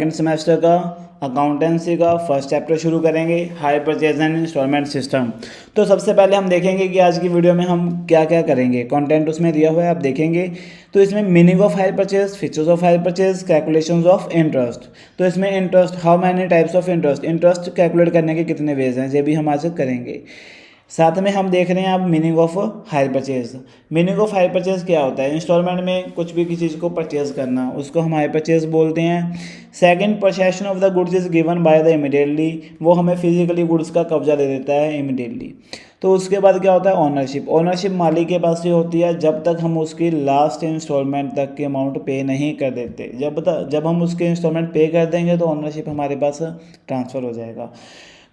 Second semester का accountancy का first chapter शुरू करेंगे, hire purchase and installment system. तो सबसे पहले हम देखेंगे कि आज की वीडियो में हम क्या क्या करेंगे। कंटेंट उसमें दिया हुआ है, आप देखेंगे। तो इसमें meaning of hire purchase, features of hire purchase, calculations of interest. तो इसमें interest, how many types of interest, interest calculate करने के कितने वेज हैं, ये भी हम आज करेंगे। साथ में हम देख रहे हैं अब meaning of hire purchase. Meaning of hire purchase क्या होता है? इंस्टॉलमेंट में कुछ भी किसी चीज़ को परचेज करना, उसको हम हायर परचेज बोलते हैं। Second, possession of the goods is given by the immediately, वो हमें फिजिकली गुड्स का कब्जा दे देता है इमीडिएटली। तो उसके बाद क्या होता है? ओनरशिप। ओनरशिप मालिक के पास ही होती है जब तक हम उसकी लास्ट इंस्टॉलमेंट तक के अमाउंट पे नहीं कर देते। जब हम उसके इंस्टॉलमेंट पे कर देंगे तो ओनरशिप हमारे पास ट्रांसफ़र हो जाएगा।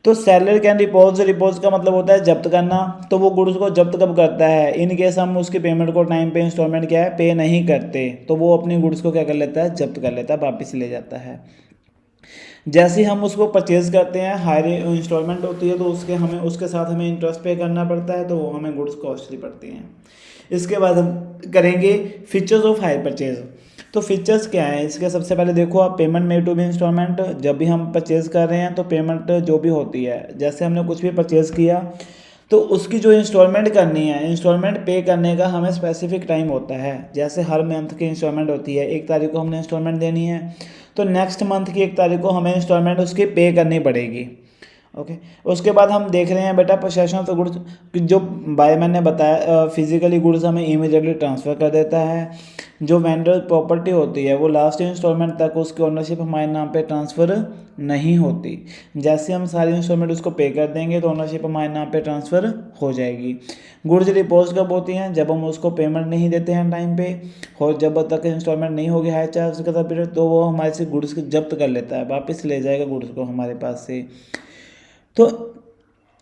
तो सेलर कैन रिपोज, रिपोज का मतलब होता है जब्त करना। तो वो गुड्स को जब्त कब करता है? इन केस हम उसकी पेमेंट को टाइम पे इंस्टॉलमेंट क्या है पे नहीं करते, तो वो अपनी गुड्स को क्या कर लेता है? जब्त कर लेता है, वापस ले जाता है। जैसे हम उसको परचेज करते हैं, हायर इंस्टॉलमेंट होती है, तो उसके साथ हमें इंटरेस्ट पे करना पड़ता है, तो वो हमें गुड्स कॉस्टली पड़ती हैं। इसके बाद हम करेंगे फीचर्स ऑफ हायर परचेज। तो फीचर्स क्या है इसके? सबसे पहले देखो आप, payment made to be installment. जब भी हम परचेज कर रहे हैं तो पेमेंट जो भी होती है, जैसे हमने कुछ भी परचेज किया तो उसकी जो इंस्टॉलमेंट करनी है, इंस्टॉलमेंट पे करने का हमें स्पेसिफिक टाइम होता है। जैसे हर मंथ की इंस्टॉलमेंट होती है, 1 तारीख को हमने इंस्टॉलमेंट देनी है, तो नेक्स्ट मंथ की 1 तारीख को हमें इंस्टॉलमेंट उसकी पे करनी पड़ेगी। ओके। उसके बाद हम देख रहे हैं बेटा पोसेशन ऑफ गुड्स, जो बाय मैंने बताया फिजिकली गुड्स हमें इमीडिएटली ट्रांसफ़र कर देता है। जो वेंडर प्रॉपर्टी होती है वो लास्ट इंस्टॉलमेंट तक उसकी ओनरशिप हमारे नाम पे ट्रांसफ़र नहीं होती। जैसे हम सारी इंस्टॉलमेंट उसको पे कर देंगे तो ओनरशिप हमारे नाम पे ट्रांसफ़र हो जाएगी। गुड्स डिपोज कब होती हैं? जब हम उसको पेमेंट नहीं देते हैं टाइम पे, और जब तक इंस्टॉलमेंट नहीं होगी हायर चार्ज का पीरियड, तो वो हमारे से गुड्स जब्त कर लेता है, वापस ले जाएगा गुड्स को हमारे पास से। तो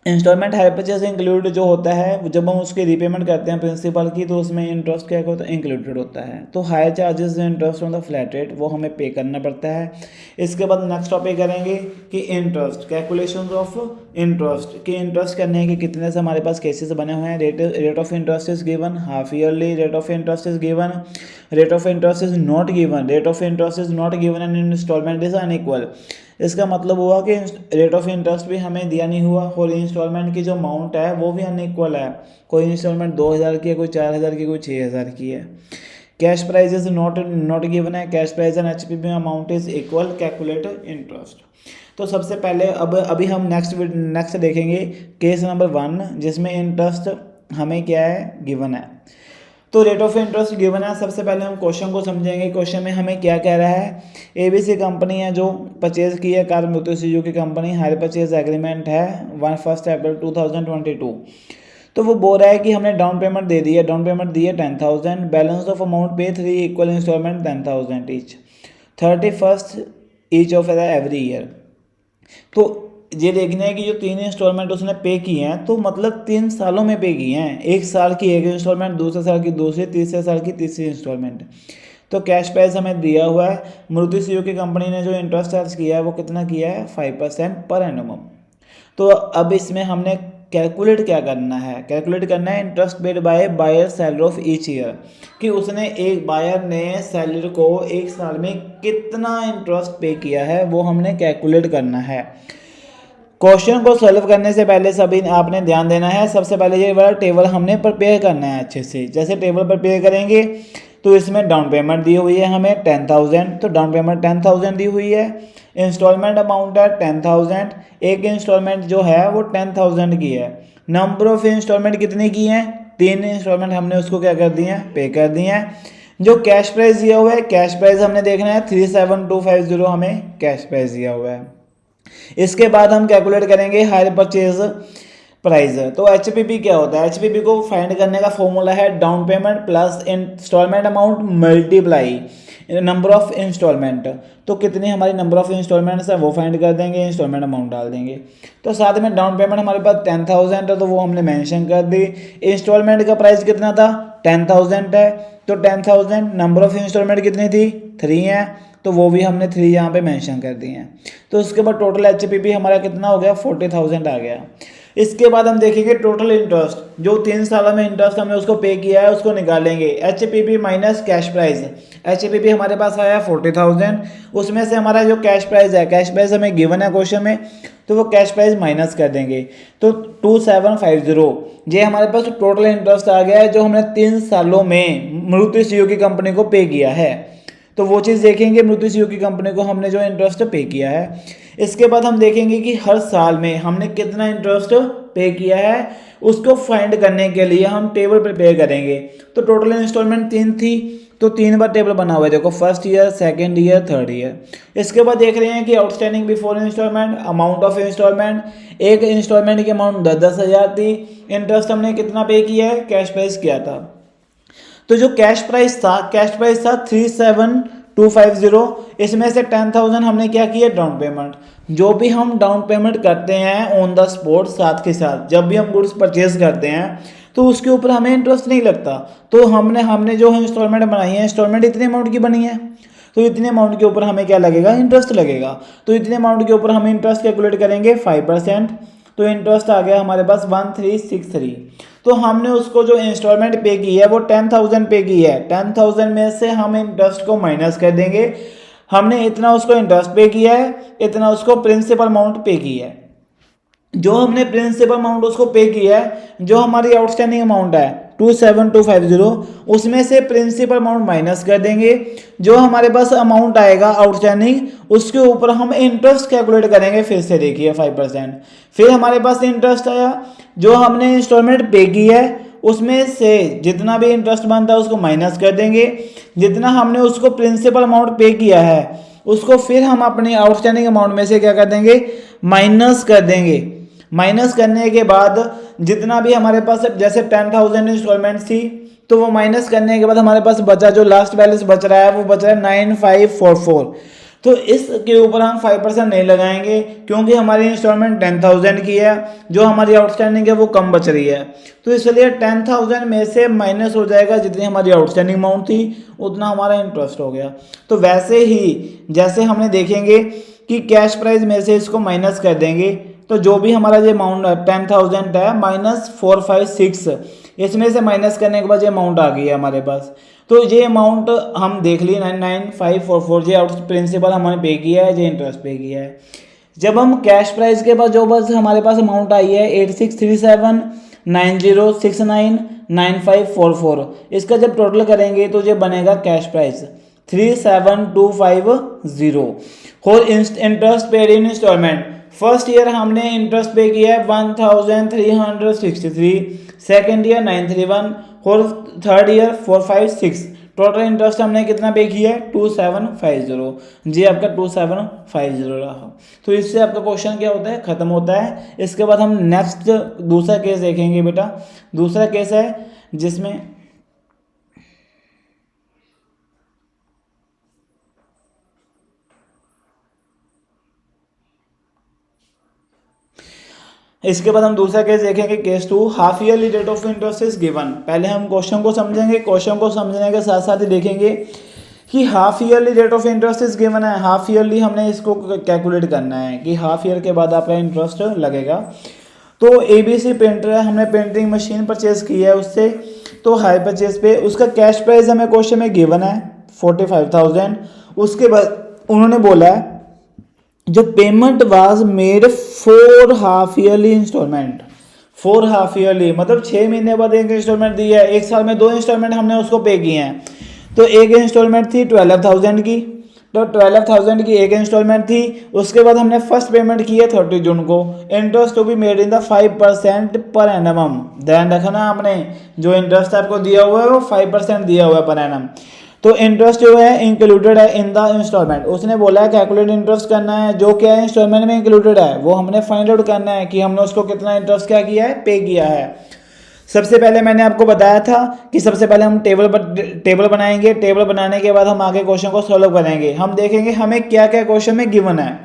इंस्टॉलमेंट हायर परचेज इंक्लूड जो होता है, जब हम उसकी रीपेमेंट करते हैं प्रिंसिपल की, तो उसमें इंटरेस्ट क्या होता है? इंक्लूडेड होता है। तो higher charges interest on the flat rate वो हमें पे करना पड़ता है। इसके बाद नेक्स्ट टॉपिक करेंगे कि इंटरेस्ट, कैलकुलेशंस ऑफ इंटरेस्ट, कि इंटरेस्ट करने के कितने से हमारे पास केसेस बने हुए हैं। Rate of interest is given, half yearly rate of interest is given, rate of interest is not given, rate of interest is not given and installment is unequal. इसका मतलब हुआ कि रेट ऑफ इंटरेस्ट भी हमें दिया नहीं हुआ और इंस्टॉलमेंट की जो अमाउंट है वो भी अनइक्वल है। कोई इंस्टॉलमेंट 2000 की है, कोई 4000 की, कोई 6000 की है। Cash price is not given है, cash price and HPP amount is equal, calculate interest. तो सबसे पहले अभी हम नेक्स्ट देखेंगे केस नंबर 1, जिसमें इंटरेस्ट हमें क्या है? गिवन है। तो रेट ऑफ इंटरेस्ट गिवन है। सबसे पहले हम क्वेश्चन को समझेंगे। क्वेश्चन में हमें क्या कह रहा है? एबीसी कंपनी है जो परचेज की है car Maruti Suzuki company, hire purchase agreement है 1 अप्रैल 2022। तो वो बोल रहा है कि हमने डाउन पेमेंट दे दी है, डाउन पेमेंट दी है 10,000, बैलेंस ऑफ अमाउंट पे 3 equal installment 10,000 each, 31st each of every year. तो ये देखना है कि जो 3 इंस्टॉलमेंट उसने पे की हैं, तो मतलब 3 सालों में पे की हैं। 1 साल की एक इंस्टॉलमेंट, दूसरे साल की दूसरी, तीसरे साल की तीसरी इंस्टॉलमेंट। तो कैश प्राइस हमें दिया हुआ है। मारुति सुजुकी कंपनी ने जो इंटरेस्ट चार्ज किया है वो कितना किया है? 5% पर एनम। तो अब इसमें हमने कैलकुलेट क्या करना है? कैलकुलेट करना है interest paid by buyer salary of each year, कि उसने एक बायर ने सैलरी को 1 साल में कितना इंटरेस्ट पे किया है, वो हमने कैलकुलेट करना है। क्वेश्चन को सॉल्व करने से पहले सभी आपने ध्यान देना है। सबसे पहले ये वाला टेबल हमने प्रिपेयर करना है अच्छे से। जैसे टेबल प्रिपेयर करेंगे तो इसमें डाउन पेमेंट दी हुई है हमें 10,000, तो डाउन पेमेंट 10,000 दी हुई है। इंस्टॉलमेंट अमाउंट है 10,000, एक इंस्टॉलमेंट जो है वो 10,000 की है। नंबर ऑफ इंस्टॉलमेंट कितनी की हैं? 3 इंस्टॉलमेंट हमने उसको क्या कर दिए हैं? पे कर दिए हैं। जो कैश प्राइस दिया हुआ है, कैश प्राइस हमने देखना है 37250 हमें कैश प्राइस दिया हुआ है। इसके बाद हम कैलकुलेट करेंगे हायर परचेज प्राइस। तो एचपीपी क्या होता है? एचपीपी को फाइंड करने का फॉर्मूला है down payment plus installment amount multiply number of installment. तो कितनी हमारी नंबर ऑफ इंस्टॉलमेंट्स है वो फाइंड कर देंगे, इंस्टॉलमेंट अमाउंट डाल देंगे। तो साथ में डाउन पेमेंट हमारे पास 10,000 है, तो वो हमने मेंशन कर दी। इंस्टॉलमेंट का प्राइस कितना था? 10,000 है, तो 10,000 नंबर ऑफ इंस्टॉलमेंट कितनी थी? 3 है, तो वो भी हमने 3 यहाँ पे मेंशन कर दिए हैं। तो उसके बाद टोटल एचपीपी हमारा कितना हो गया? 40,000 आ गया। इसके बाद हम देखेंगे टोटल इंटरेस्ट, जो 3 सालों में इंटरेस्ट हमने उसको पे किया है उसको निकालेंगे। HPP minus cash price. HPP हमारे पास आया 40,000, उसमें से हमारा जो कैश प्राइस है, कैश प्राइस हमें गिवन है क्वेश्चन में, तो वो कैश प्राइस माइनस कर देंगे, तो 2750 ये हमारे पास टोटल इंटरेस्ट आ गया है जो हमने 3 सालों में मारुति सुजुकी कंपनी को पे किया है। तो वो चीज़ देखेंगे मारुति सुजुकी कंपनी को हमने जो इंटरेस्ट पे किया है। इसके बाद हम देखेंगे कि हर साल में हमने कितना इंटरेस्ट पे किया है, उसको फाइंड करने के लिए हम टेबल प्रिपेयर करेंगे। तो टोटल इंस्टॉलमेंट 3 थी, तो 3 बार टेबल बना हुआ है, देखो first year, second year, third year. इसके बाद देख रहे हैं कि outstanding before installment, amount of installment, एक इंस्टॉलमेंट की अमाउंट 10-10 हज़ार थी, इंटरेस्ट हमने कितना पे किया है, कैश प्राइस किया था। तो जो कैश प्राइस था 37,250, इसमें से 10,000 हमने क्या किया, डाउन पेमेंट। जो भी हम डाउन पेमेंट करते हैं ऑन द स्पॉट, साथ के साथ जब भी हम गुड्स परचेज करते हैं तो उसके ऊपर हमें इंटरेस्ट नहीं लगता। तो हमने जो इंस्टॉलमेंट बनाई है, इंस्टॉलमेंट इतने अमाउंट की बनी है, तो इतने अमाउंट के ऊपर हमें क्या लगेगा, इंटरेस्ट लगेगा। तो इतने अमाउंट के ऊपर हम इंटरेस्ट कैलकुलेट करेंगे 5%, तो इंटरेस्ट आ गया हमारे पास 1363। तो हमने उसको जो इंस्टॉलमेंट पे की है वो 10,000 पे की है, 10,000 में से हम इंटरेस्ट को माइनस कर देंगे। हमने इतना उसको इंटरेस्ट पे किया है, इतना उसको प्रिंसिपल अमाउंट पे की है। जो हमने प्रिंसिपल अमाउंट उसको पे किया है, जो हमारी आउटस्टैंडिंग अमाउंट है 27,250, उसमें से प्रिंसिपल अमाउंट माइनस कर देंगे। जो हमारे पास अमाउंट आएगा आउटस्टैंडिंग, उसके ऊपर हम इंटरेस्ट कैलकुलेट करेंगे। फिर से देखिए 5%, फिर हमारे पास इंटरेस्ट आया, जो हमने इंस्टॉलमेंट पे की है उसमें से जितना भी इंटरेस्ट बनता है उसको माइनस कर देंगे। जितना हमने उसको प्रिंसिपल अमाउंट पे किया है उसको फिर हम अपनी आउटस्टैंडिंग अमाउंट में से क्या कर देंगे, माइनस कर देंगे। माइनस करने के बाद जितना भी हमारे पास, जैसे 10,000 इंस्टॉलमेंट थी, तो वो माइनस करने के बाद हमारे पास बचा, जो लास्ट बैलेंस बच रहा है वो बच रहा है 9544। तो इसके ऊपर हम 5% नहीं लगाएंगे क्योंकि हमारी इंस्टॉलमेंट 10,000 की है, जो हमारी आउटस्टैंडिंग है वो कम बच रही है। तो इसलिए 10,000 में से माइनस हो जाएगा, जितनी हमारी आउटस्टैंडिंग अमाउंट थी उतना हमारा इंटरेस्ट हो गया। तो वैसे ही जैसे हमने देखेंगे कि कैश प्राइस में से इसको माइनस कर देंगे, तो जो भी हमारा ये अमाउंट है 10,000 है माइनस 456, इसमें से माइनस करने के बाद ये अमाउंट आ गई है हमारे पास। तो ये अमाउंट हम देख लिए 99,544, ये आउट प्रिंसिपल हमने पे किया है, ये इंटरेस्ट पे किया है। जब हम कैश प्राइस के बाद जो बस हमारे पास अमाउंट आई है 863790699544, इसका जब टोटल करेंगे तो ये बनेगा कैश प्राइस 37,250। और interest paid in installment, first year हमने इंटरेस्ट पे किया है 1,363, सेकेंड ईयर 931 और थर्ड ईयर 456। टोटल इंटरेस्ट हमने कितना पे किया है 2750। जी आपका 2750 रहा। तो इससे आपका क्वेश्चन क्या होता है, खत्म होता है। इसके बाद हम नेक्स्ट दूसरा केस देखेंगे बेटा। दूसरा केस है जिसमें इसके बाद हम दूसरा केस देखेंगे, case 2, half yearly rate of interest is given. पहले हम क्वेश्चन को समझेंगे, क्वेश्चन को समझने के साथ साथ ही देखेंगे कि half yearly rate of interest is given है। हाफ ईयरली हमने इसको कैलकुलेट करना है कि हाफ ईयर के बाद आपका इंटरेस्ट लगेगा। तो ABC प्रिंटर है, हमने प्रिंटिंग मशीन परचेज की है उससे, तो हाई परचेज पे उसका कैश प्राइस हमें क्वेश्चन में गिवन है 45,000। उसके बाद उन्होंने बोला है जो payment was made for half yearly installment, for half yearly मतलब 6 महीने बाद एक इंस्टॉलमेंट दी है, एक साल में 2 इंस्टॉलमेंट हमने उसको पे किए हैं। तो एक इंस्टॉलमेंट थी 12,000 की, तो 12,000 की एक इंस्टॉलमेंट थी। उसके बाद हमने फर्स्ट पेमेंट की है 30 जून को। Interest to be made in the 5% per annum. ध्यान रखना आपने, जो इंटरेस्ट आपको दिया हुआ है वो 5% दिया हुआ है पर एनम। तो इंटरेस्ट जो है इंक्लूडेड है इन द इंस्टॉलमेंट। उसने बोला है कैलकुलेट इंटरेस्ट करना है, जो क्या है इंस्टॉलमेंट में इंक्लूडेड है वो हमने फाइंड आउट करना है कि हमने उसको कितना इंटरेस्ट क्या किया है, पे किया है। सबसे पहले मैंने आपको बताया था कि सबसे पहले हम टेबल बनाएंगे, टेबल बनाने के बाद हम आगे क्वेश्चन को सॉल्व करेंगे। हम देखेंगे हमें क्या क्या क्वेश्चन में गिवन है।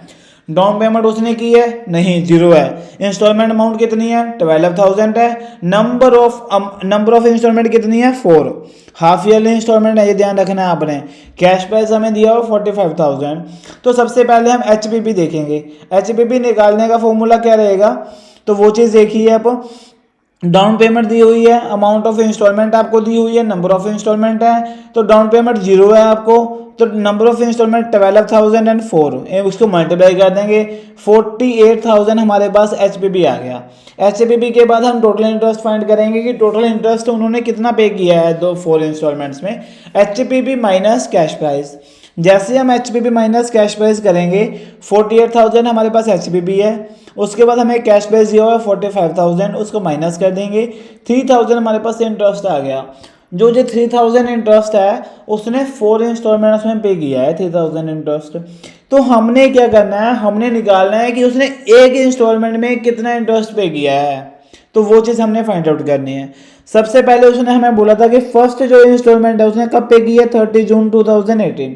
डाउन पेमेंट उसने की है, नहीं, 0 है। इंस्टॉलमेंट अमाउंट कितनी है, 12,000 है। नंबर ऑफ इंस्टॉलमेंट कितनी है, 4। हाफ ईयरली इंस्टॉलमेंट है, ये ध्यान रखना है आपने। कैश प्राइस हमें दिया हो 45,000। तो सबसे पहले हम HPP देखेंगे। HPP निकालने का फॉर्मूला क्या रहेगा तो वो चीज़ देखिए आप। डाउन पेमेंट दी हुई है, अमाउंट ऑफ इंस्टॉलमेंट आपको दी हुई है, नंबर ऑफ इंस्टॉलमेंट है, तो डाउन पेमेंट 0 है आपको, तो नंबर ऑफ इंस्टॉलमेंट 12,004, उसको मल्टीप्लाई कर देंगे, 48,000 हमारे पास HPB आ गया। HPB के बाद हम टोटल इंटरेस्ट फाइंड करेंगे कि टोटल इंटरेस्ट उन्होंने कितना पे किया है 4 इंस्टॉलमेंट्स में। HPB माइनस कैश प्राइस, जैसे हम HPB माइनस कैश प्राइस करेंगे 48,000 हमारे पास HPB है, उसके बाद हमें कैश प्राइस दिया हुआ है 45,000, उसको माइनस कर देंगे, 3,000 हमारे पास इंटरेस्ट आ गया। जो 3,000 इंटरेस्ट है उसने 4 इंस्टॉलमेंट्स में पे किया है 3,000 इंटरेस्ट। तो हमने क्या करना है, हमने निकालना है कि उसने एक इंस्टॉलमेंट में कितना इंटरेस्ट पे किया है, तो वो चीज़ हमने फाइंड आउट करनी है। सबसे पहले उसने हमें बोला था कि फर्स्ट जो इंस्टॉलमेंट है उसने कब पे की है, 30 जून 2018।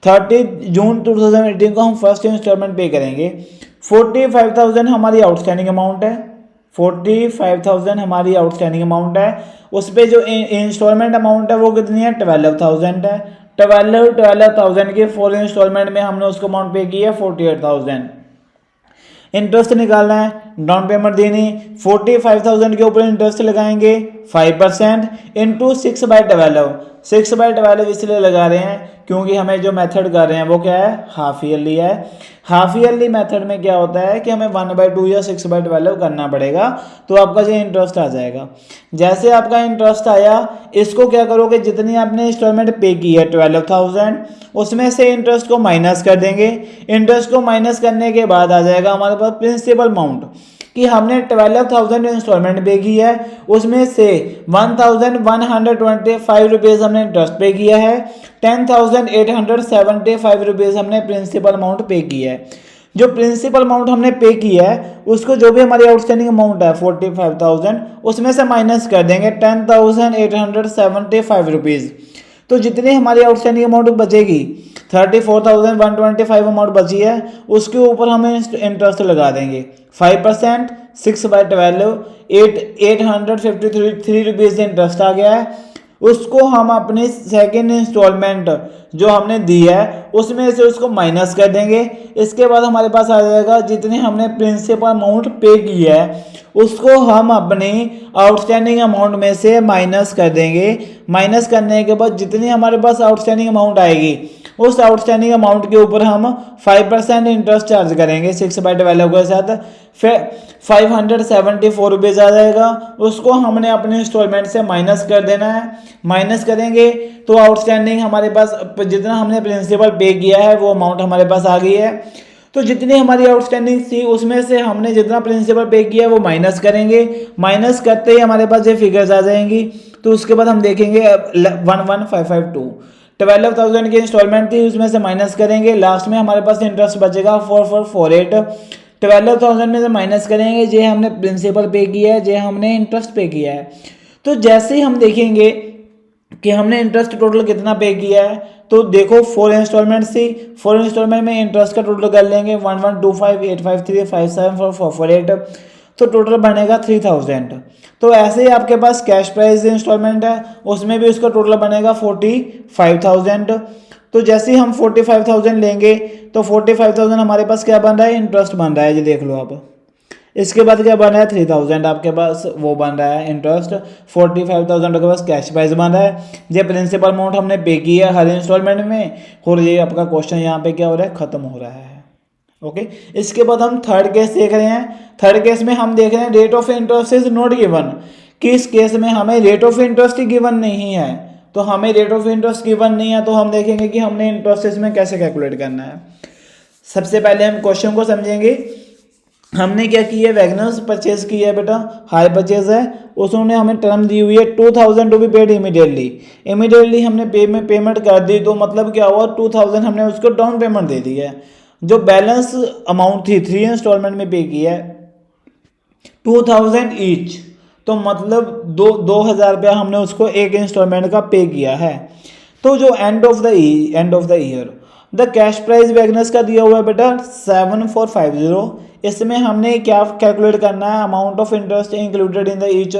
30 जून 2018 को हम फर्स्ट इंस्टॉलमेंट पे करेंगे। 45,000 हमारी आउटस्टैंडिंग अमाउंट है, 45,000 हमारी आउटस्टैंडिंग अमाउंट है। उस पर जो इंस्टॉलमेंट अमाउंट है वो कितनी है, 12,000 है। 12,000 के 4 इंस्टॉलमेंट में हमने उसको अमाउंट पे की है 48,000। इंटरेस्ट निकालना है, डाउन पेमेंट देनी, 45,000 के ऊपर इंटरेस्ट लगाएंगे 5% इंटू 6/12। 6/12 इसलिए लगा रहे हैं क्योंकि हमें जो मेथड कर रहे हैं वो क्या है, हाफ ईयरली है। हाफ ईयरली मेथड में क्या होता है कि हमें 1/2 या 6/12 करना पड़ेगा, तो आपका जो इंटरेस्ट आ जाएगा। जैसे आपका इंटरेस्ट आया, इसको क्या करोगे, जितनी आपने इंस्टॉलमेंट पे की है 12,000, उसमें से इंटरेस्ट को माइनस कर देंगे। इंटरेस्ट को माइनस करने के बाद आ जाएगा हमारे पास प्रिंसिपल अमाउंट, कि हमने 12,000 इंस्टॉलमेंट पे की है, उसमें से 1,125 रुपीज़ हमने इंटरेस्ट पे किया है, 10,875 रुपीज़ हमने प्रिंसिपल अमाउंट पे की है। जो प्रिंसिपल अमाउंट हमने पे किया है उसको जो भी हमारी आउटस्टैंडिंग अमाउंट है 45,000, उसमें से माइनस कर देंगे 10,875 रुपीज़। तो जितनी हमारी आउटस्टैंडिंग अमाउंट बचेगी 34,125 अमाउंट बची है, उसके ऊपर हमें इंटरेस्ट लगा देंगे 5%, 6/12, 853 रुपीज़ इंटरेस्ट आ गया है। उसको हम अपनी सेकेंड इंस्टॉलमेंट जो हमने दी है उसमें से उसको माइनस कर देंगे। इसके बाद हमारे पास आ जाएगा जितनी हमने प्रिंसिपल अमाउंट पे की है उसको हम अपनी आउटस्टैंडिंग अमाउंट में से माइनस कर देंगे। माइनस करने के बाद जितनी हमारे पास आउटस्टैंडिंग अमाउंट आएगी उस आउटस्टैंडिंग अमाउंट के ऊपर हम 5% इंटरेस्ट चार्ज करेंगे 6/12 के साथ, फिर 574 रुपीज़ आ जाएगा। उसको हमने अपने इंस्टॉलमेंट से माइनस कर देना है। माइनस करेंगे तो आउटस्टैंडिंग हमारे पास जितना हमने प्रिंसिपल पे किया है वो अमाउंट हमारे पास आ गई है। तो जितनी हमारी आउटस्टैंडिंग थी उसमें से हमने जितना प्रिंसिपल पे किया है वो माइनस करेंगे। माइनस करते ही हमारे पास ये फिगर्स आ जाएंगी। तो उसके बाद हम देखेंगे 11,552 12,000 की इंस्टॉलमेंट थी, उसमें से माइनस करेंगे, लास्ट में हमारे पास इंटरेस्ट बचेगा 4,448। 12,000 में से माइनस करेंगे, जे हमने प्रिंसिपल पे किया है, जे हमने इंटरेस्ट पे किया है। तो जैसे ही हम देखेंगे कि हमने इंटरेस्ट टोटल कितना पे किया है, तो देखो 4 इंस्टॉलमेंट थी, 4 इंस्टॉलमेंट में इंटरेस्ट का टोटल कर लेंगे 1125,853,57448, तो टोटल बनेगा 3,000। तो ऐसे ही आपके पास कैश प्राइस इंस्टॉलमेंट है उसमें भी उसका टोटल बनेगा 45,000। तो जैसे ही हम 45,000 लेंगे तो 45,000 हमारे पास क्या बन रहा है, इंटरेस्ट बन रहा है, जी देख लो आप। इसके बाद क्या बन रहा है 3,000 आपके पास वो बन रहा है इंटरेस्ट, 45,000 आपके पास कैश प्राइस बन रहा है। ये प्रिंसिपल अमाउंट हमने पे की है हर इंस्टॉलमेंट में, और ये आपका क्वेश्चन यहाँ पे क्या हो रहा है, खत्म हो रहा है। ओके, इसके बाद हम थर्ड केस देख रहे हैं। थर्ड केस में हम देख रहे हैं rate of interest is not given. किस केस में हमें rate of interest he given नहीं है, तो हमें रेट ऑफ इंटरेस्ट गिवन नहीं है तो हम देखेंगे कि हमने इंटरेस्ट इसमें कैसे कैलकुलेट करना है। सबसे पहले हम क्वेश्चन को समझेंगे। हमने क्या की है, वैगनर्स परचेज की है बेटा, हाई परचेज है, उसने हमें टर्म दी हुई है 2,000 टू बी पेड इमीडिएटली हमने पेमेंट कर दी, तो मतलब क्या हुआ 2,000 हमने उसको डाउन पेमेंट दे दी है। जो बैलेंस अमाउंट थी 3 इंस्टॉलमेंट में पे की है 2,000 ईच, तो मतलब 2,000 रुपया हमने उसको एक इंस्टॉलमेंट का पे किया है। तो जो and of the year the cash price Wagner's का दिया हुआ है बेटा 7,450। इसमें हमने क्या कैलकुलेट करना है, amount of interest included in the each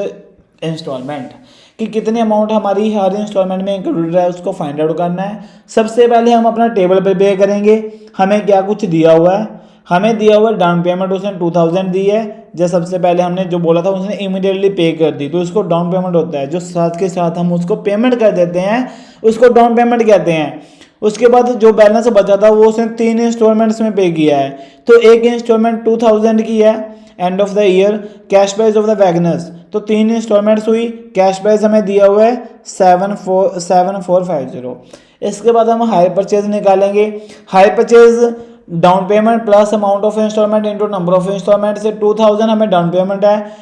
installment, कि कितनी अमाउंट हमारी हर इंस्टॉलमेंट में इंक्लूडेड है उसको फाइंड आउट करना है। सबसे पहले हम अपना टेबल पे पे करेंगे, हमें क्या कुछ दिया हुआ है। हमें दिया हुआ डाउन पेमेंट उसने 2000 दी है, जैसे सबसे पहले हमने जो बोला था उसने इमीडिएटली पे कर दी, तो इसको डाउन पेमेंट होता है। जो साथ के साथ हम उसको पेमेंट कर देते हैं उसको डाउन पेमेंट कहते हैं। उसके बाद जो बैलेंस बचा था वो उसने 3 इंस्टॉलमेंट्स में पे किया है। तो एक इंस्टॉलमेंट 2000 की है and of the year, cash price of the Wagner's, तो 3 इंस्टॉलमेंट्स हुई, कैश प्राइस हमें दिया हुआ है 7450। इसके बाद हम हायर परचेज निकालेंगे। Hire purchase down payment plus amount of installment into number of installment से 2000 हमें डाउन पेमेंट है,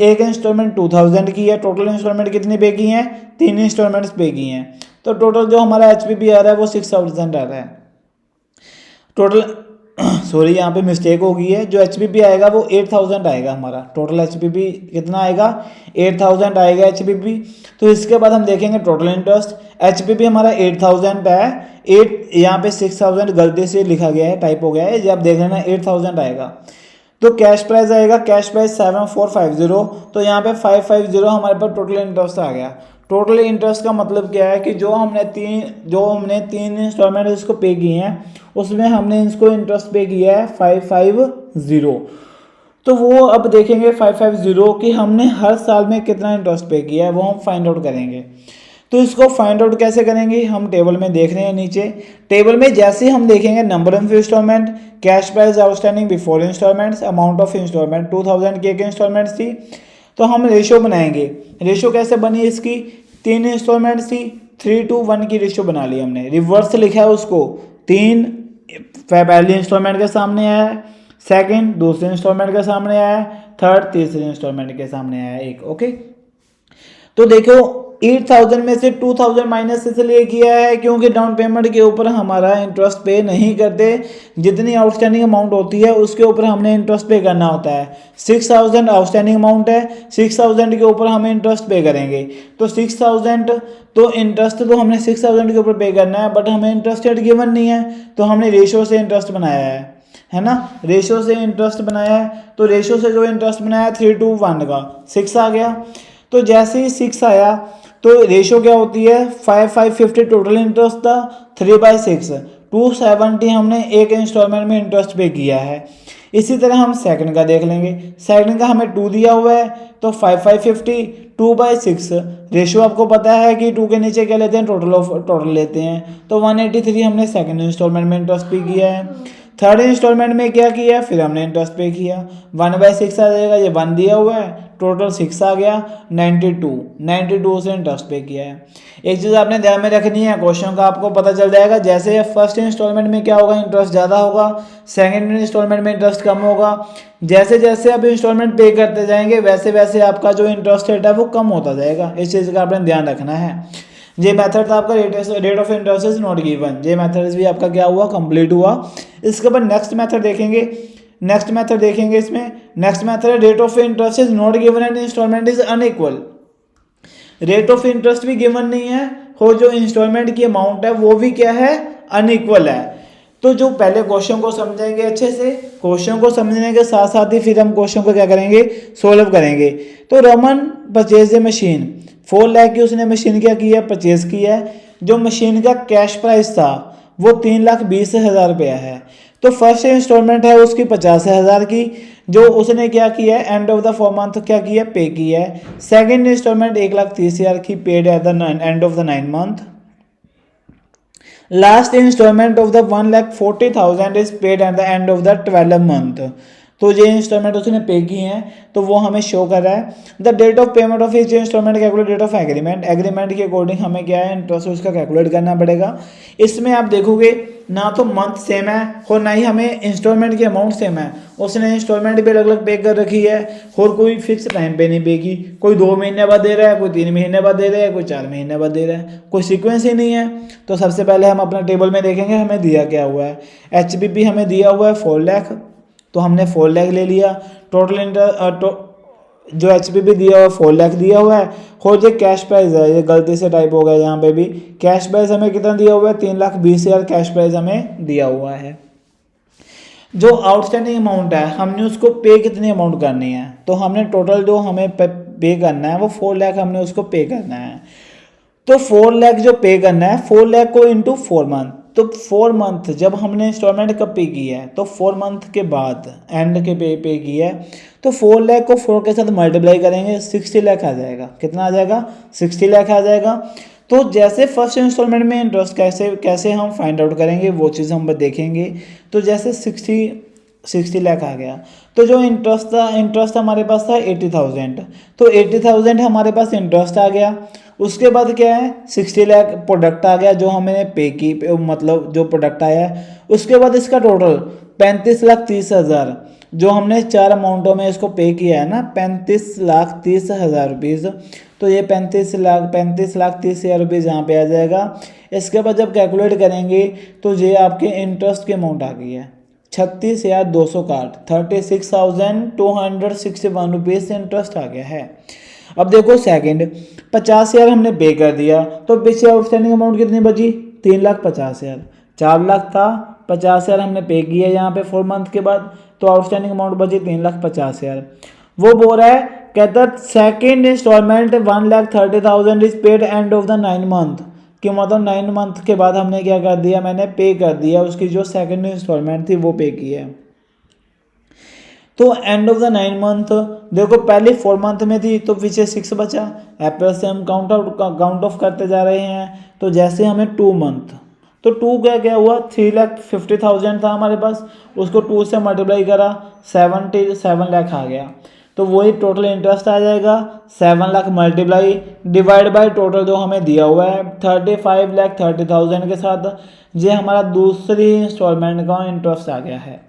एक इंस्टॉलमेंट 2000 की है, टोटल इंस्टॉलमेंट कितनी पे की हैं, 3 इंस्टॉलमेंट्स पे की हैं। तो टोटल जो हमारा HPP आ रहा है वो 6000 आ रहा है टोटल। सॉरी यहाँ पे मिस्टेक हो गई है, जो HPP आएगा वो 8000 आएगा हमारा। टोटल HPP कितना आएगा, 8000 आएगा HPP। तो इसके बाद हम देखेंगे टोटल इंटरेस्ट। HPP हमारा 8000 है, 8 यहाँ पे 6000 गलती से लिखा गया है, टाइप हो गया है, जब आप देख लेना 8000 आएगा। तो कैश प्राइस आएगा, कैश प्राइस 7450, तो यहाँ पे 550 हमारे पास टोटल इंटरेस्ट आ गया। टोटल इंटरेस्ट का मतलब क्या है कि जो हमने तीन इंस्टॉलमेंट इसको पे किए हैं उसमें हमने इसको इंटरेस्ट पे किया है 550। तो वो अब देखेंगे 550 कि हमने हर साल में कितना इंटरेस्ट पे किया है, वो हम फाइंड आउट करेंगे। तो इसको फाइंड आउट कैसे करेंगे, हम टेबल में देख रहे हैं नीचे। टेबल में जैसे हम देखेंगे number of installment, cash price outstanding before installments, amount of installment 2000 की एक इंस्टॉलमेंट थी, तो हम रेशो बनाएंगे। रेशो कैसे बनी इसकी, 3 इंस्टॉलमेंट थी, 3:1 की रेशो बना ली हमने। रिवर्स लिखा है उसको, 3 पहली इंस्टॉलमेंट के सामने आया है, सेकंड दूसरे इंस्टॉलमेंट के सामने आया है, थर्ड तीसरे इंस्टॉलमेंट के सामने आया है एक। ओके, तो देखो 8000 में से 2000 माइनस इसलिए किया है क्योंकि डाउन पेमेंट के ऊपर हमारा इंटरेस्ट पे नहीं करते, जितनी आउटस्टैंडिंग अमाउंट होती है उसके ऊपर हमने इंटरेस्ट पे करना होता है। 6000 आउटस्टैंडिंग अमाउंट है, 6000 के ऊपर हमें इंटरेस्ट पे करेंगे, तो 6000 तो इंटरेस्ट तो हमने 6000 के ऊपर पे करना है, बट हमें इंटरेस्ट रेट गिवन नहीं है, तो हमने रेशो से इंटरेस्ट बनाया है ना, रेशो से इंटरेस्ट बनाया है। तो रेशो से जो इंटरेस्ट बनाया 3:1 का 6 आ गया। तो जैसे ही 6 आया तो रेशो क्या होती है, 550 टोटल इंटरेस्ट था, 3/6 270 हमने एक इंस्टॉलमेंट में इंटरेस्ट पे किया है। इसी तरह हम सेकंड का देख लेंगे। सेकंड का हमें 2 दिया हुआ है, तो 550 2/6 रेशो आपको पता है कि 2 के नीचे क्या लेते हैं, टोटल लेते हैं, तो 183 हमने सेकंड इंस्टॉलमेंट में इंटरेस्ट पे किया है। थर्ड इंस्टॉलमेंट में क्या किया, फिर हमने इंटरेस्ट पे किया, 1/6 आ जाएगा, ये 1 दिया हुआ है, टोटल 6 आ गया, 92 से इंटरेस्ट पे किया है। एक चीज़ आपने ध्यान में रखनी है, क्वेश्चन का आपको पता चल जाएगा, जैसे फर्स्ट इंस्टॉलमेंट में क्या होगा, इंटरेस्ट ज़्यादा होगा, सेकंड इंस्टॉलमेंट में इंटरेस्ट कम होगा। जैसे जैसे आप इंस्टॉलमेंट पे करते जाएंगे वैसे वैसे आपका जो इंटरेस्ट रेट है वो कम होता जाएगा। इस चीज़ का आपने ध्यान रखना है। ये मेथड था आपका rate of interest is not given, ये मेथड भी आपका क्या हुआ, कंप्लीट हुआ। इसके बाद नेक्स्ट मेथड देखेंगे। इसमें नेक्स्ट मेथड है rate of interest is not given and installment is unequal. Rate of interest भी गिवन नहीं है और जो इंस्टॉलमेंट की अमाउंट है वो भी क्या है, अनइक्वल है। तो जो पहले क्वेश्चन को समझेंगे अच्छे से, क्वेश्चन को समझने के साथ साथ ही फिर हम क्वेश्चन को क्या करेंगे, सोल्व करेंगे। तो Raman purchase a machine, 4 lakh की उसने मशीन क्या की है, परचेज की है। जो मशीन का कैश प्राइस था वो 3,20,000 रुपया है। तो फर्स्ट इंस्टॉलमेंट है उसकी 50,000 की, जो उसने क्या किया है, एंड ऑफ द 4 मंथ क्या किया, पे किया है। सेकेंड इंस्टॉलमेंट 1,30,000 की, paid at the end of the 9 month. Last installment of the 1,40,000 is paid at the end of the 12 month. तो ये इंस्टॉलमेंट उसने पे की हैं, तो वो हमें शो कर रहा है। The date of payment of each installment calculate date of agreement के अकॉर्डिंग हमें क्या है, इंटरेस्ट उसका कैलकुलेट करना पड़ेगा। इसमें आप देखोगे ना तो मंथ सेम है और ना ही हमें इंस्टॉलमेंट की अमाउंट सेम है। उसने इंस्टॉलमेंट भी अलग अलग पे कर रखी है और कोई फिक्स टाइम पे नहीं पे की, कोई 2 महीने बाद दे रहा है, कोई 3 महीने बाद दे रहा है, कोई 4 महीने बाद दे रहा है, कोई सीक्वेंस ही नहीं है। तो सबसे पहले हम अपना टेबल में देखेंगे हमें दिया क्या हुआ है। HPP हमें दिया हुआ है 4 लाख, तो हमने 4 लाख ले लिया। टोटल जो HPP दिया हुआ 4 लाख दिया हुआ है और ये कैश प्राइस है, ये गलती से टाइप हो गया यहाँ पे भी। कैश प्राइस हमें कितना दिया हुआ है, 3,20,000 कैश प्राइस हमें दिया हुआ है। जो आउटस्टैंडिंग अमाउंट है हमने उसको पे कितनी अमाउंट करनी है, तो हमने टोटल जो हमें पे करना है वो 4 लाख हमने उसको पे करना है। तो 4 लाख जो पे करना है, 4 लाख को इंटू 4 मंथ, तो 4 मंथ जब हमने इंस्टॉलमेंट कब पे की है, तो 4 मंथ के बाद एंड के पे की है, तो 4 लाख को 4 के साथ मल्टीप्लाई करेंगे 60 लाख आ जाएगा। कितना आ जाएगा? 60 लाख आ जाएगा। तो जैसे फर्स्ट इंस्टॉलमेंट में इंटरेस्ट कैसे हम फाइंड आउट करेंगे वो चीज़ हम देखेंगे। तो जैसे 60 लाख आ गया, तो जो इंटरेस्ट हमारे पास था 80,000, तो 80,000 हमारे पास इंटरेस्ट आ गया। उसके बाद क्या है, 60 लाख प्रोडक्ट आ गया जो हमने पे की, मतलब जो प्रोडक्ट आया है। उसके बाद इसका टोटल 35,30,000 जो हमने 4 अमाउंटों में इसको पे किया है ना, 35,30,000 रुपीज़। तो ये 35,30,000 रुपीज़ यहाँ पे आ जाएगा। इसके बाद जब कैलकुलेट करेंगे तो ये आपके इंटरेस्ट की अमाउंट आ गई है 36,260, 36,261 रुपीज़ इंटरेस्ट आ गया है। अब देखो सेकंड, 50,000 हमने पे कर दिया, तो पीछे आउटस्टैंडिंग अमाउंट कितनी बची? 3,50,000। 4 लाख था, 50,000 हमने पे किया यहाँ पे 4 मंथ के बाद, तो आउटस्टैंडिंग अमाउंट बची 3,50,000। वो बोल रहा है, कहता second installment 1,30,000 is paid end of the 9 month, कि मतलब 9 मंथ के बाद हमने क्या कर दिया, मैंने पे कर दिया, उसकी जो सेकेंड इंस्टॉलमेंट थी वो पे की है। तो एंड ऑफ द 9 मंथ देखो, पहले 4 मंथ में थी तो पीछे 6 बचा, अप्रैल से हम काउंट ऑफ करते जा रहे हैं। तो जैसे हमें 2 मंथ, तो 2 क्या हुआ, 3,50,000 था हमारे पास, उसको 2 से मल्टीप्लाई करा, 77 लाख आ गया। तो वही टोटल इंटरेस्ट आ जाएगा, 7 lakh multiply divide by total जो हमें दिया हुआ है 35,30,000 के साथ, ये हमारा दूसरी इंस्टॉलमेंट का इंटरेस्ट आ गया है।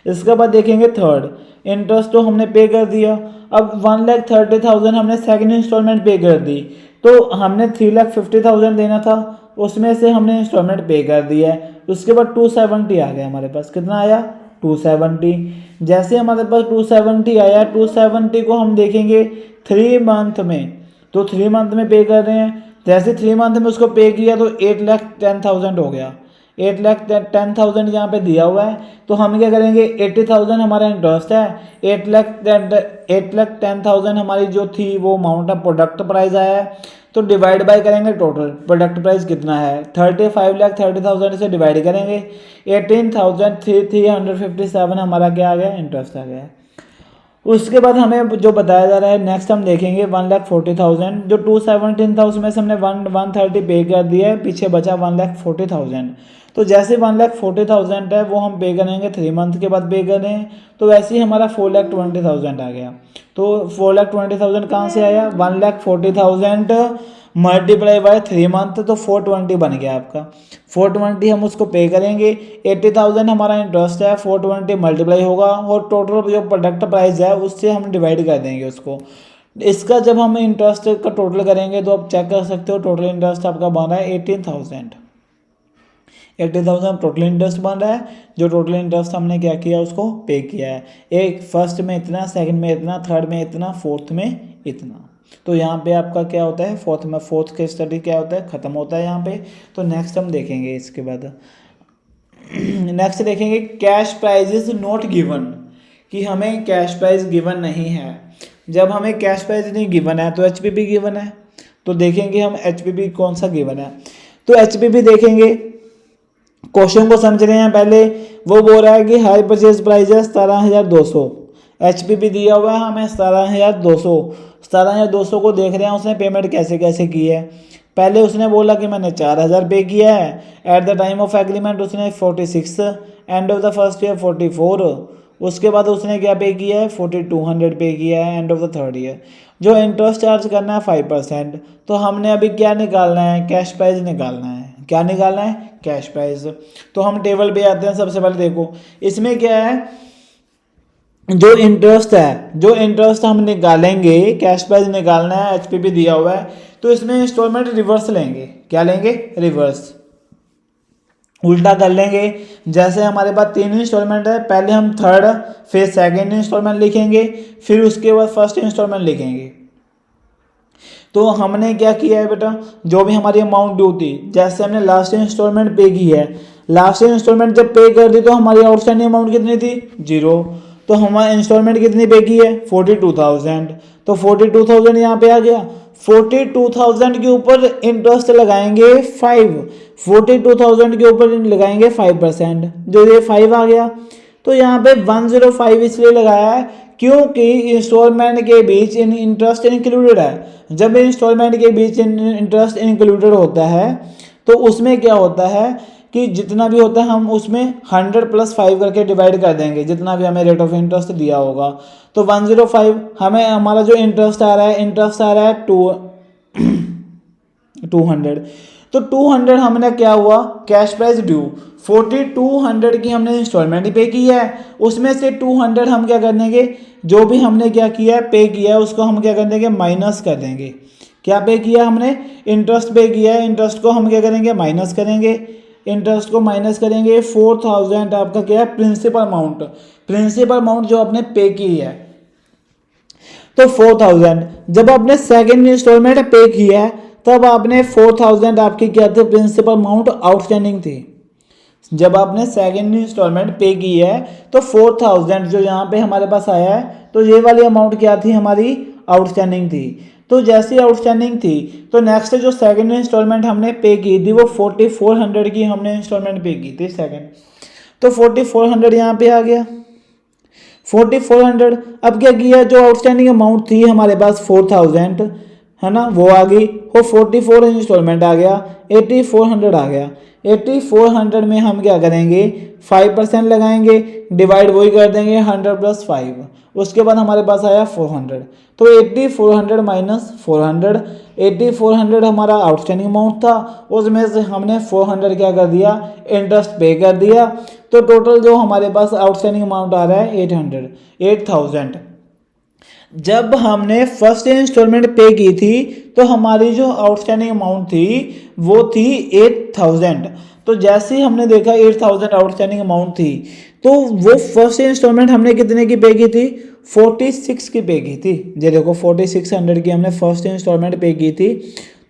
इसके बाद देखेंगे थर्ड, इंटरेस्ट तो हमने पे कर दिया। अब 1,30,000 हमने सेकंड इंस्टॉलमेंट पे कर दी, तो हमने 3,50,000 देना था, उसमें से हमने इंस्टॉलमेंट पे कर दिया है। उसके बाद 270 आ गया हमारे पास। कितना आया? 270। जैसे हमारे पास 270 आया, 270 को हम देखेंगे 3 मंथ में, तो 3 मंथ में पे कर रहे हैं। जैसे 3 मंथ में उसको पे किया तो 8,10,000 हो गया। 8,10,000 यहाँ पे दिया हुआ है, तो हम क्या करेंगे, 80,000 हमारा इंटरेस्ट है, 8,10,000 हमारी जो थी वो अमाउंट ऑफ प्रोडक्ट प्राइस आया है, तो डिवाइड बाय करेंगे टोटल प्रोडक्ट प्राइस कितना है, 35,30,000 से डिवाइड करेंगे, 18,357 हमारा क्या आ गया, इंटरेस्ट आ गया। उसके बाद हमें जो बताया जा रहा है नेक्स्ट हम देखेंगे 1,40,000, जो 217 था उसमें से हमने 130 पे कर दिया है, पीछे बचा 1,40,000। तो जैसे 1,40,000 है वो हम पे करेंगे 3 मंथ के बाद पे कर रहे हैं, तो वैसे ही हमारा 4,20,000 आ गया। तो 4,20,000 कहाँ से आया, 1,40,000 मल्टीप्लाई बाय 3 मंथ, तो 420 बन गया आपका। 420 हम उसको पे करेंगे, 80,000 हमारा इंटरेस्ट है, 420 मल्टीप्लाई होगा और टोटल जो प्रोडक्ट प्राइस है उससे हम डिवाइड कर देंगे उसको। इसका जब हम इंटरेस्ट का टोटल करेंगे तो आप चेक कर सकते हो, टोटल इंटरेस्ट आपका बन रहा है 18,000 टोटल इंटरेस्ट बन रहा है। जो टोटल इंटरेस्ट हमने क्या किया, उसको पे किया है। एक फर्स्ट में इतना, सेकंड में इतना, थर्ड में इतना, फोर्थ में इतना। तो यहाँ पे आपका क्या होता है, फोर्थ केस स्टडी क्या होता है, खत्म होता है यहाँ पे। तो नेक्स्ट हम देखेंगे इसके बाद नेक्स्ट देखेंगे cash prize is not given, कि हमें कैश प्राइस गिवन नहीं है। जब हमें कैश प्राइस नहीं गिवन है तो एचपीपी गिवन है। तो देखेंगे हम एचपीपी कौन सा गिवन है। तो एचपीपी देखेंगे, क्वेश्चन को समझ रहे हैं पहले। वो बोल रहा है कि हाई परचेज प्राइस है 17,200, एचपीपी दिया हुआ है हमें 17,200। 17,200 को देख रहे हैं उसने पेमेंट कैसे कैसे की है। पहले उसने बोला कि मैंने 4,000 पे किया है, at the time of agreement उसने 46, and of the first year 44, उसके बाद उसने क्या पे किया है, 4,200 पे किया है and of the third year. जो इंटरेस्ट चार्ज करना है 5%। तो हमने अभी क्या निकालना है, कैश प्राइस निकालना है। क्या निकालना है, कैश प्राइस। तो हम टेबल पे आते हैं। सबसे पहले देखो इसमें क्या है, जो इंटरेस्ट हम निकालेंगे, कैश प्राइस निकालना है, एचपीपी दिया हुआ है, तो इसमें इंस्टॉलमेंट रिवर्स लेंगे। क्या लेंगे, रिवर्स, उल्टा कर लेंगे। जैसे हमारे पास 3 इंस्टॉलमेंट है, पहले हम थर्ड फिर सेकेंड इंस्टॉलमेंट लिखेंगे, फिर उसके बाद फर्स्ट इंस्टॉलमेंट लिखेंगे। तो हमने क्या किया है बेटा, जो भी हमारी अमाउंट ड्यू थी, जैसे हमने लास्ट इंस्टॉलमेंट पे की है, लास्ट इंस्टॉलमेंट जब पे कर दी तो हमारी आउटस्टैंडिंग अमाउंट कितनी थी, 0। तो हमारा इंस्टॉलमेंट कितनी पे की है, 42,000। तो 42,000 यहाँ पे आ गया। 42,000 के ऊपर इंटरेस्ट लगाएंगे 42,000 के ऊपर लगाएंगे 5%, जो ये 5 आ गया। तो यहाँ पे 105 इसलिए लगाया है क्योंकि इंस्टॉलमेंट के बीच इंटरेस्ट इंक्लूडेड है। जब इंस्टॉलमेंट के बीच इंटरेस्ट इंक्लूडेड होता है तो उसमें क्या होता है कि जितना भी होता है हम उसमें 100 + 5 करके डिवाइड कर देंगे, जितना भी हमें रेट ऑफ इंटरेस्ट दिया होगा। तो 105 हमें हमारा जो इंटरेस्ट आ रहा है 200। तो 200 हमने क्या हुआ कैश प्राइस ड्यू, 4200 की हमने इंस्टॉलमेंट पे की है, उसमें से 200 हम क्या कर देंगे, जो भी हमने क्या किया है पे किया है उसको हम क्या कर देंगे माइनस कर देंगे। क्या पे किया हमने, इंटरेस्ट पे किया है, इंटरेस्ट को हम क्या करेंगे माइनस करेंगे, इंटरेस्ट को माइनस करेंगे। 4000 आपका क्या है प्रिंसिपल अमाउंट जो आपने पे की है। तो 4000 जब आपने सेकेंड इंस्टॉलमेंट पे किया है तब आपने 4000 आपकी क्या थी प्रिंसिपल अमाउंट आउटस्टैंडिंग थी। जब आपने सेकेंड इंस्टॉलमेंट पे की है तो 4000 जो यहाँ पे हमारे पास आया है तो ये वाली अमाउंट क्या थी हमारी आउटस्टैंडिंग थी। तो जैसी आउटस्टैंडिंग थी तो नेक्स्ट जो सेकंड इंस्टॉलमेंट हमने पे की थी वो 4400 की हमने इंस्टॉलमेंट पे की थी सेकंड। तो 4400 यहाँ पे आ गया 4400। अब क्या किया, जो आउटस्टैंडिंग अमाउंट थी हमारे पास 4000 है ना वो आ गई, वो 44 इंस्टॉलमेंट आ गया, 8400 आ गया। 8400 में हम क्या करेंगे 5% लगाएंगे, डिवाइड वही कर देंगे 100 + 5, उसके बाद हमारे पास आया 400। तो 8400 माइनस 400, 8400 हमारा आउटस्टैंडिंग अमाउंट था, उसमें से हमने 400 क्या कर दिया इंटरेस्ट पे कर दिया। तो टोटल जो हमारे पास आउटस्टैंडिंग अमाउंट आ रहा है 8000। जब हमने फर्स्ट इंस्टॉलमेंट पे की थी तो हमारी जो आउटस्टैंडिंग अमाउंट थी वो थी 8000। तो जैसे ही हमने देखा 8000 आउटस्टैंडिंग अमाउंट थी तो वो फर्स्ट इंस्टॉलमेंट हमने कितने की पे की थी 46 की पे की थी। ये देखो 4600 की हमने फर्स्ट इंस्टॉलमेंट पे की थी,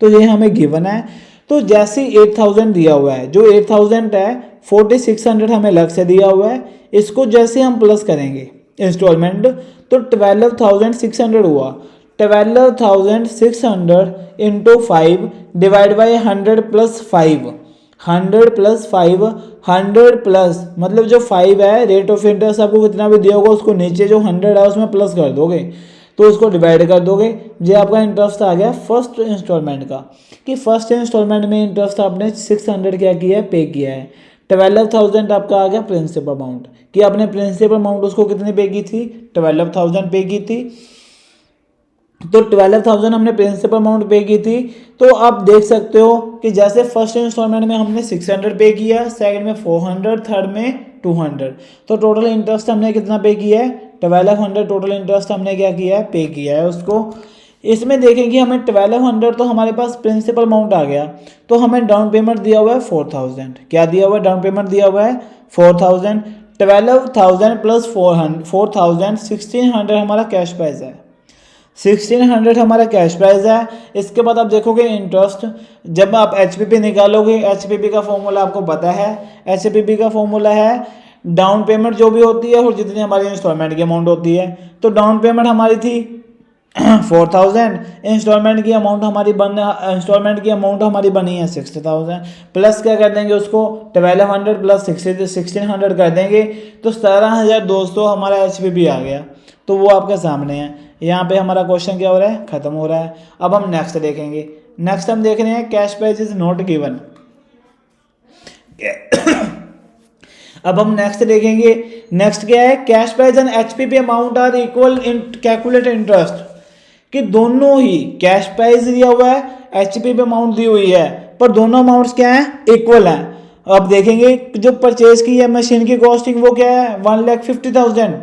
तो ये हमें गिवन है। तो जैसे 8000 दिया हुआ है, जो 8000 है 4600 हमें अलग से दिया हुआ है, इसको जैसे हम प्लस करेंगे इंस्टॉलमेंट तो 12600 हुआ। 12600 इंटू 5 डिवाइड बाई 100 + 5, 100 + 5, 100 प्लस मतलब जो 5 है रेट ऑफ इंटरेस्ट आपको कितना भी दिया होगा उसको नीचे जो 100 है उसमें प्लस कर दोगे तो उसको डिवाइड कर दोगे। ये आपका इंटरेस्ट आ गया फर्स्ट इंस्टॉलमेंट का, कि फर्स्ट इंस्टॉलमेंट में इंटरेस्ट आपने 600 क्या किया है पे किया है। 12000 आपका आ गया प्रिंसिपल अमाउंट, कि आपने प्रिंसिपल अमाउंट उसको कितनी पे की थी 12000 पे की थी। तो 12000 हमने प्रिंसिपल अमाउंट पे की थी। तो आप देख सकते हो कि जैसे फर्स्ट इंस्टॉलमेंट में हमने 600 पे किया, सेकंड में 400, थर्ड में 200, तो टोटल इंटरेस्ट हमने कितना पे किया है 1200। टोटल इंटरेस्ट हमने क्या किया है पे किया है उसको। इसमें देखेंगे हमें 1200 तो हमारे पास प्रिंसिपल अमाउंट आ गया, तो हमें डाउन पेमेंट दिया हुआ है 4000। क्या दिया हुआ है डाउन पेमेंट दिया हुआ है 4000। 12000 प्लस 4000 1600 हमारा कैश प्राइस है, 1600 हमारा कैश प्राइस है। इसके बाद आप देखोगे इंटरेस्ट, जब आप एचपीपी निकालोगे, एचपीपी का फॉर्मूला आपको पता है, एचपीपी का फॉर्मूला है डाउन पेमेंट जो भी होती है और जितनी हमारी इंस्टॉलमेंट की अमाउंट होती है। तो डाउन पेमेंट हमारी थी 4000, इंस्टॉलमेंट की अमाउंट हमारी बनी है 60000, प्लस क्या कर देंगे उसको 1200 प्लस 1600 कर देंगे, तो 17200 हमारा एचपीपी आ गया। तो वो आपके सामने है। यहाँ पे हमारा क्वेश्चन क्या हो रहा है खत्म हो रहा है। अब हम नेक्स्ट देखेंगे। नेक्स्ट हम देख रहे हैं cash price is not given. अब हम नेक्स्ट देखेंगे। नेक्स्ट क्या है, cash price and HPP amount are equal in calculate interest, कि दोनों ही कैश प्राइस दिया हुआ है, एचपीपी अमाउंट दी हुई है, पर दोनों अमाउंट्स क्या है इक्वल है। अब देखेंगे जो परचेज की है मशीन की कॉस्टिंग वो क्या है 1,50,000।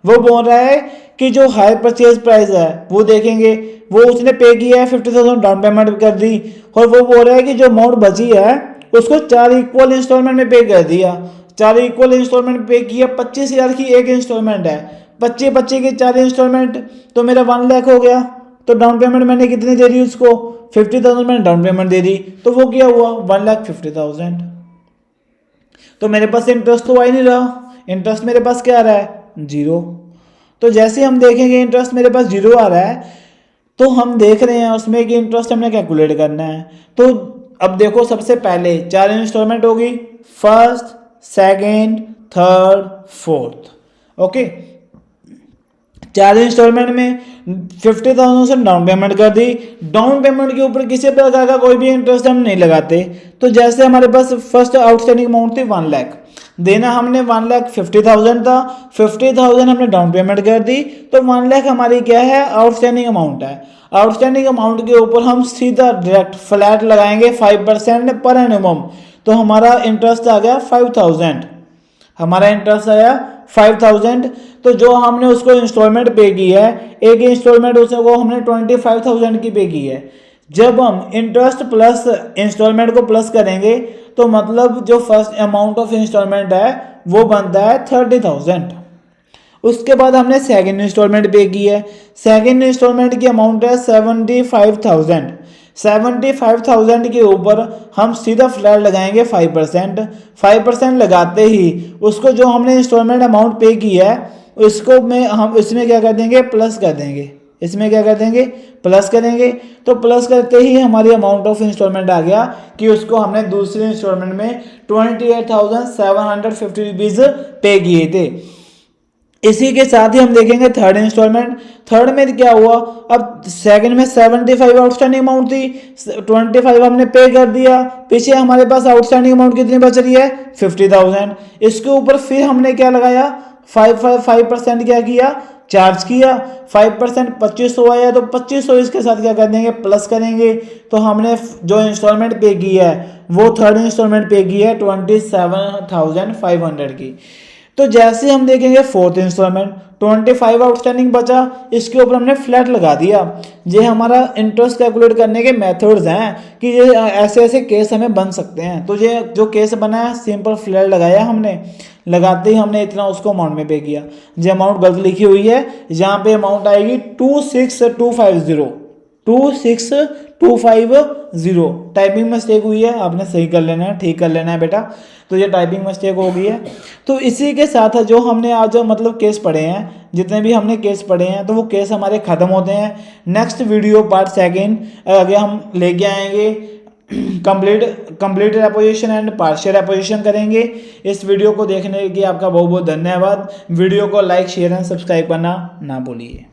वो बोल रहा है कि जो हाई परचेज प्राइस है वो देखेंगे, वो उसने पे किया है 50,000 डाउन पेमेंट कर दी, और वो बोल रहा है कि जो अमाउंट बची है उसको 4 इक्वल इंस्टॉलमेंट में पे कर दिया। 4 इक्वल इंस्टॉलमेंट पे किया, 25,000 की एक इंस्टॉलमेंट है, 25 की 4 इंस्टॉलमेंट, तो मेरा 1 लाख हो गया। तो डाउन पेमेंट मैंने कितनी दे दी उसको 50,000 मैंने डाउन पेमेंट दे दी, तो वो क्या हुआ 1,50,000। तो मेरे पास इंटरेस्ट तो आ ही नहीं रहा, इंटरेस्ट मेरे पास क्या आ रहा है 0। तो जैसे हम देखेंगे इंटरेस्ट मेरे पास 0 आ रहा है, तो हम देख रहे हैं उसमें कि इंटरेस्ट हमने कैलकुलेट करना है। तो अब देखो सबसे पहले 4 इंस्टॉलमेंट होगी, first, second, third, fourth. Okay, 4 installment में 50,000 से डाउन पेमेंट कर दी। डाउन पेमेंट के ऊपर किसी प्रकार का कोई भी इंटरेस्ट हम नहीं लगाते। तो जैसे हमारे पास फर्स्ट आउटस्टैंडिंग अमाउंट थी 1 लाख, देना हमने 1,50,000 था, 50,000 हमने डाउन पेमेंट कर दी, तो 1 लाख हमारी क्या है, आउटस्टैंडिंग अमाउंट है। आउटस्टैंडिंग अमाउंट के ऊपर हम सीधा डायरेक्ट फ्लैट लगाएंगे 5% पर एनुअम। तो हमारा इंटरेस्ट आ गया 5,000, हमारा इंटरेस्ट आया 5,000। तो जो हमने उसको इंस्टॉलमेंट पे की है, एक इंस्टॉलमेंट उसको हमने 25,000 की पे की है। जब हम इंटरेस्ट प्लस इंस्टॉलमेंट को प्लस करेंगे तो मतलब जो फर्स्ट अमाउंट ऑफ इंस्टॉलमेंट है वो बनता है 30,000। उसके बाद हमने सेकंड इंस्टॉलमेंट पे की है, सेकंड इंस्टॉलमेंट की अमाउंट है 75,000। 75,000 के ऊपर हम सीधा फ्लैट लगाएंगे 5%। 5% लगाते ही उसको जो हमने इंस्टॉलमेंट अमाउंट पे की है उसको में हम इसमें क्या कर देंगे, प्लस कर देंगे। इसमें क्या कर देंगे, प्लस करेंगे। तो प्लस करते ही हमारी अमाउंट ऑफ इंस्टॉलमेंट आ गया कि उसको हमने दूसरे इंस्टॉलमेंट में 28,750 रुपीज़ पे किए थे। इसी के साथ ही हम देखेंगे थर्ड इंस्टॉलमेंट। थर्ड में क्या हुआ, अब सेकंड में 75 आउटस्टैंडिंग अमाउंट थी, 25 हमने पे कर दिया, पीछे हमारे पास आउटस्टैंडिंग अमाउंट कितनी बच रही है, 50,000। इसके ऊपर फिर हमने क्या लगाया, 5% क्या किया, चार्ज किया। 5% 2500 आया, तो 2500 इसके साथ क्या कर देंगे, प्लस करेंगे। तो हमने जो इंस्टॉलमेंट पे की है वो थर्ड इंस्टॉलमेंट पे की है 27,500 की। तो जैसे हम देखेंगे फोर्थ इंस्टॉलमेंट 25 आउटस्टैंडिंग बचा, इसके ऊपर हमने फ्लैट लगा दिया। ये हमारा इंटरेस्ट कैलकुलेट करने के मेथड्स हैं कि ये ऐसे ऐसे केस हमें बन सकते हैं। तो ये जो केस बना है, सिंपल फ्लैट लगाया हमने, लगाते ही हमने इतना उसको अमाउंट में पे किया। जो अमाउंट गलत लिखी हुई है, यहाँ पे अमाउंट आएगी 26,250, 26,250। टाइपिंग मिस्टेक हुई है, आपने सही कर लेना है, ठीक कर लेना है बेटा। तो ये टाइपिंग मिस्टेक हो गई है। तो इसी के साथ जो हमने आज मतलब केस पढ़े हैं, जितने भी हमने केस पढ़े हैं, तो वो केस हमारे ख़त्म होते हैं। नेक्स्ट वीडियो पार्ट सेकेंड आगे हम लेके आएंगे, complete apposition and partial apposition करेंगे। इस वीडियो को देखने के लिए आपका बहुत बहुत धन्यवाद। वीडियो को लाइक, शेयर एंड सब्सक्राइब करना ना भूलिए।